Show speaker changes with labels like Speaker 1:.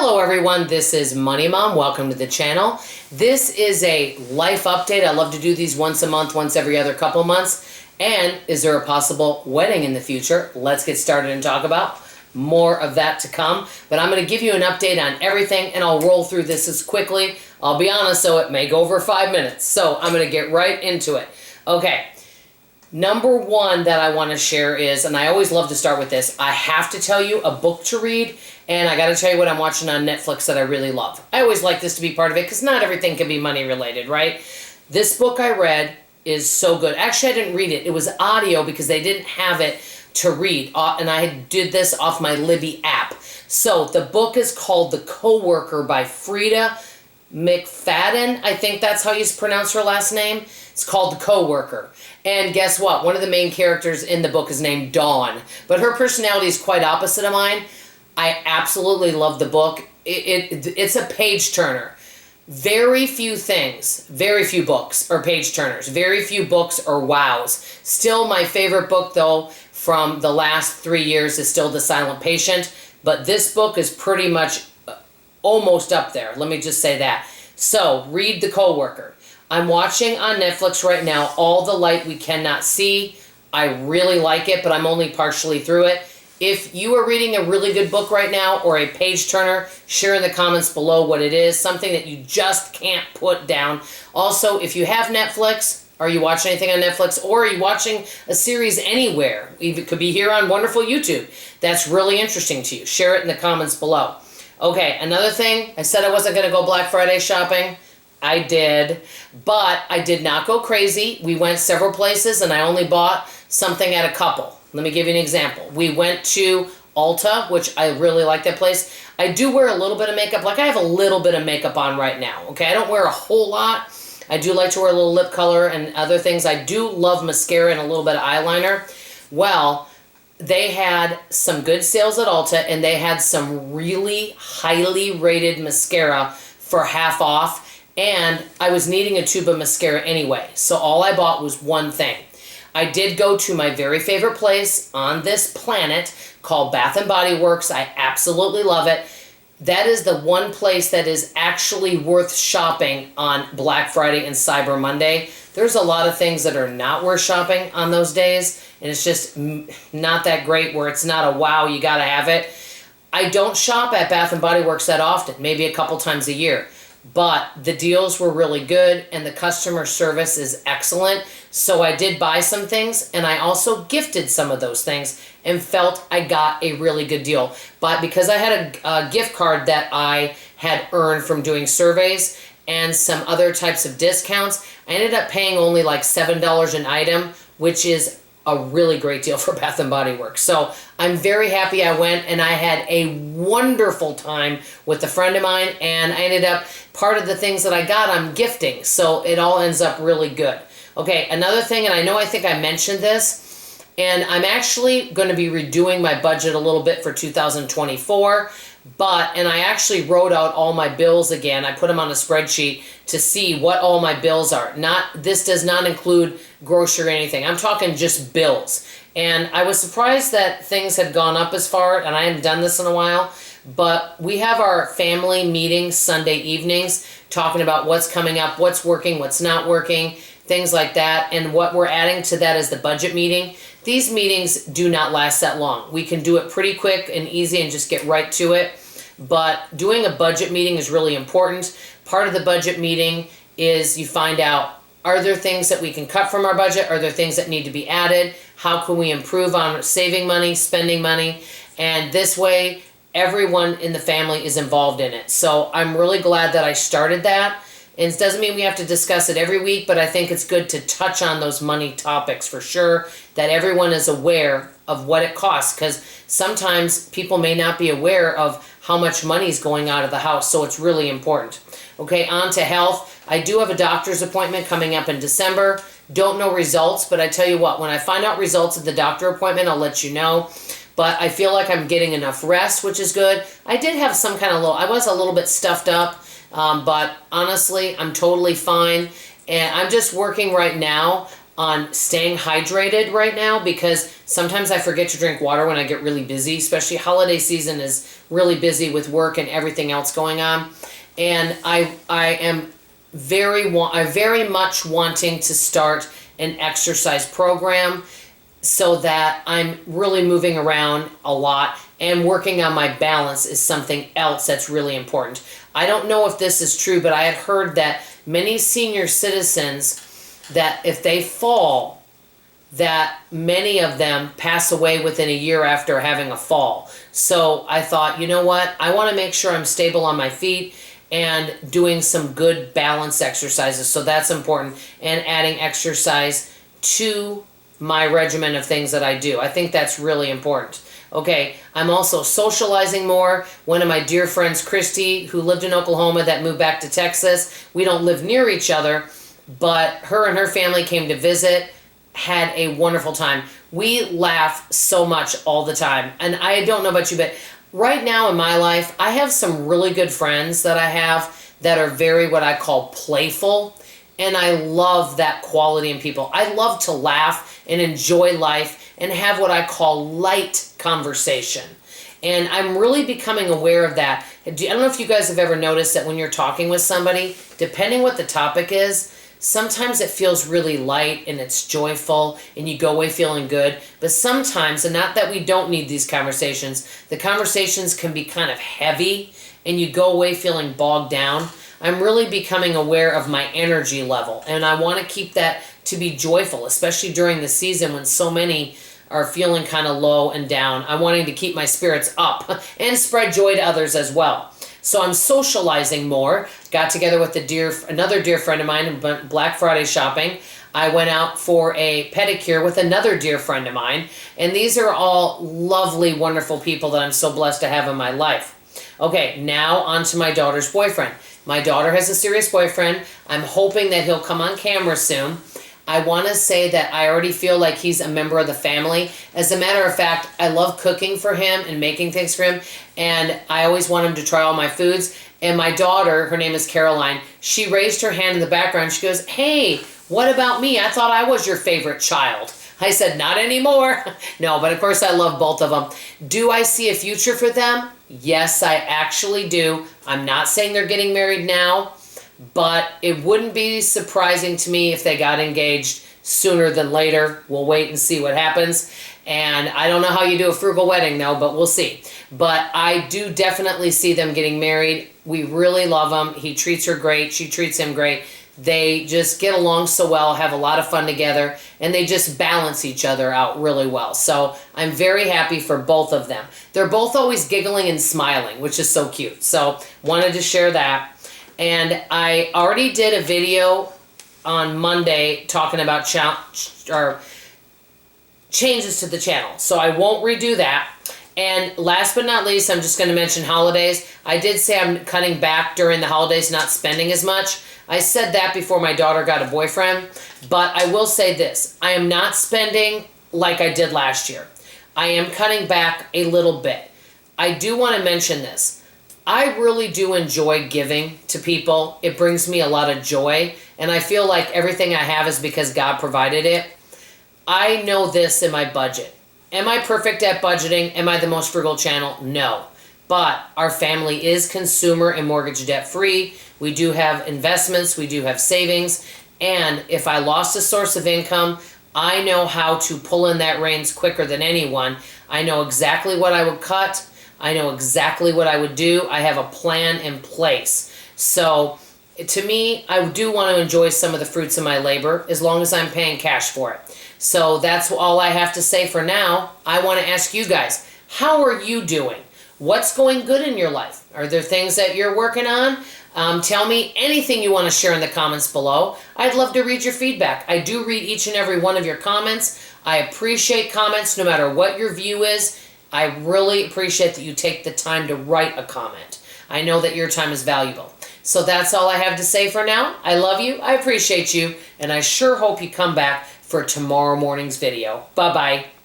Speaker 1: Hello everyone, this is Money Mom. Welcome to the channel. This is a life update. I love to do these once a month, once every other couple months. And is there a possible wedding in the future? Let's get started and talk about more of that to come. But I'm going to give you an update on everything and I'll roll through this as quickly. I'll be honest, so it may go over 5 minutes. So I'm going to get right into it. Okay. Number one that I want to share is, and I always love to start with this, I have to tell you a book to read, and I got to tell you what I'm watching on Netflix that I really love. I always like this to be part of it because not everything can be money related, right? This book I read is so good. Actually, I didn't read it. It was audio because they didn't have it to read, and I did this off my Libby app. So the book is called The Coworker by Frida McFadden. I think that's how you pronounce her last name. It's called The Coworker. And guess what? One of the main characters in the book is named Dawn. But her personality is quite opposite of mine. I absolutely love the book. It's a page turner. Very few things, very few books are page turners. Very few books are wows. Still, my favorite book, though, from the last 3 years is still The Silent Patient. But this book is pretty much almost up there. Let me just say that. So, read The Coworker. I'm watching on Netflix right now, All the Light We Cannot See. I really like it, but I'm only partially through it. If you are reading a really good book right now or a page turner, share in the comments below what it is, something that you just can't put down. Also, if you have Netflix, are you watching anything on Netflix, or are you watching a series anywhere? It could be here on wonderful YouTube. That's really interesting to you. Share it in the comments below. Okay, another thing, I said I wasn't going to go Black Friday shopping. I did, but I did not go crazy. We went several places and I only bought something at a couple. Let me give you an example. We went to Ulta, which I really like that place. I do wear a little bit of makeup. Like I have a little bit of makeup on right now. Okay, I don't wear a whole lot. I do like to wear a little lip color and other things. I do love mascara and a little bit of eyeliner. Well, they had some good sales at Ulta and they had some really highly rated mascara for half off. And I was needing a tube of mascara anyway, so all I bought was one thing. I did go to my very favorite place on this planet called Bath & Body Works. I absolutely love it. That is the one place that is actually worth shopping on Black Friday and Cyber Monday. There's a lot of things that are not worth shopping on those days, and it's just not that great where it's not a wow, you gotta have it. I don't shop at Bath & Body Works that often, maybe a couple times a year. But the deals were really good and the customer service is excellent. So I did buy some things and I also gifted some of those things and felt I got a really good deal. But because I had a gift card that I had earned from doing surveys and some other types of discounts, I ended up paying only like $7 an item, which is a really great deal for Bath & Body Works. So I'm very happy I went and I had a wonderful time with a friend of mine and I ended up, part of the things that I got I'm gifting. So it all ends up really good. Okay, another thing, and I think I mentioned this, and I'm actually going to be redoing my budget a little bit for 2024. And I actually wrote out all my bills again. I put them on a spreadsheet to see what all my bills are. This does not include grocery or anything. I'm talking just bills. And I was surprised that things had gone up as far, and I hadn't done this in a while. But we have our family meetings Sunday evenings talking about what's coming up, what's working, what's not working, things like that. And what we're adding to that is the budget meeting. These meetings do not last that long. We can do it pretty quick and easy and just get right to it. But doing a budget meeting is really important. Part of the budget meeting is you find out, are there things that we can cut from our budget? Are there things that need to be added? How can we improve on saving money, spending money? And this way, everyone in the family is involved in it. So I'm really glad that I started that. And it doesn't mean we have to discuss it every week, but I think it's good to touch on those money topics for sure, that everyone is aware of what it costs, because sometimes people may not be aware of how much money is going out of the house, so it's really important. Okay, on to health. I do have a doctor's appointment coming up in December. Don't know results, but I tell you what, when I find out results at the doctor appointment, I'll let you know. But I feel like I'm getting enough rest, which is good. I did have some kind of I was a little bit stuffed up. But honestly, I'm totally fine. And I'm just working right now on staying hydrated right now, because sometimes I forget to drink water when I get really busy, especially holiday season is really busy with work and everything else going on. And I am very much wanting to start an exercise program so that I'm really moving around a lot, and working on my balance is something else that's really important. I don't know if this is true, but I had heard that many senior citizens, that if they fall, that many of them pass away within a year after having a fall. So I thought, you know what? I want to make sure I'm stable on my feet and doing some good balance exercises. So that's important, and adding exercise to my regimen of things that I do. I think that's really important. Okay, I'm also socializing more. One of my dear friends, Christy, who lived in Oklahoma that moved back to Texas, we don't live near each other, but her and her family came to visit, had a wonderful time. We laugh so much all the time. And I don't know about you, but right now in my life, I have some really good friends that I have that are very what I call playful. And I love that quality in people. I love to laugh and enjoy life and have what I call light conversation. And I'm really becoming aware of that. I don't know if you guys have ever noticed that when you're talking with somebody, depending what the topic is, sometimes it feels really light and it's joyful and you go away feeling good. But sometimes, and not that we don't need these conversations, the conversations can be kind of heavy and you go away feeling bogged down. I'm really becoming aware of my energy level, and I want to keep that to be joyful, especially during the season when so many are feeling kind of low and down. I'm wanting to keep my spirits up and spread joy to others as well. So I'm socializing more. Got together with another dear friend of mine and went Black Friday shopping. I went out for a pedicure with another dear friend of mine. And these are all lovely, wonderful people that I'm so blessed to have in my life. Okay, now on to my daughter's boyfriend. My daughter has a serious boyfriend. I'm hoping that he'll come on camera soon. I want to say that I already feel like he's a member of the family. As a matter of fact, I love cooking for him and making things for him, and I always want him to try all my foods. And my daughter, her name is Caroline, she raised her hand in the background. She goes, "Hey, what about me? I thought I was your favorite child." I said, "Not anymore." No, but of course I love both of them. Do I see a future for them? Yes, I actually do. I'm not saying they're getting married now, but it wouldn't be surprising to me if they got engaged sooner than later. We'll wait and see what happens. And I don't know how you do a frugal wedding though, but we'll see. But I do definitely see them getting married. We really love him. He treats her great. She treats him great. They just get along so well, have a lot of fun together, and they just balance each other out really well. So I'm very happy for both of them. They're both always giggling and smiling, which is so cute. So wanted to share that. And I already did a video on Monday talking about changes to the channel. So I won't redo that. And last but not least, I'm just going to mention holidays. I did say I'm cutting back during the holidays, not spending as much. I said that before my daughter got a boyfriend. But I will say this. I am not spending like I did last year. I am cutting back a little bit. I do want to mention this. I really do enjoy giving to people. It brings me a lot of joy. And I feel like everything I have is because God provided it. I know this in my budget. Am I perfect at budgeting? Am I the most frugal channel? No. But our family is consumer and mortgage debt free. We do have investments. We do have savings. And if I lost a source of income, I know how to pull in that reins quicker than anyone. I know exactly what I would cut. I know exactly what I would do. I have a plan in place. So to me, I do want to enjoy some of the fruits of my labor as long as I'm paying cash for it. So that's all I have to say for now. I want to ask you guys, how are you doing? What's going good in your life? Are there things that you're working on? Tell me anything you want to share in the comments below. I'd love to read your feedback. I do read each and every one of your comments. I appreciate comments no matter what your view is. I really appreciate that you take the time to write a comment. I know that your time is valuable. So that's all I have to say for now. I love you, I appreciate you, and I sure hope you come back for tomorrow morning's video. Bye-bye.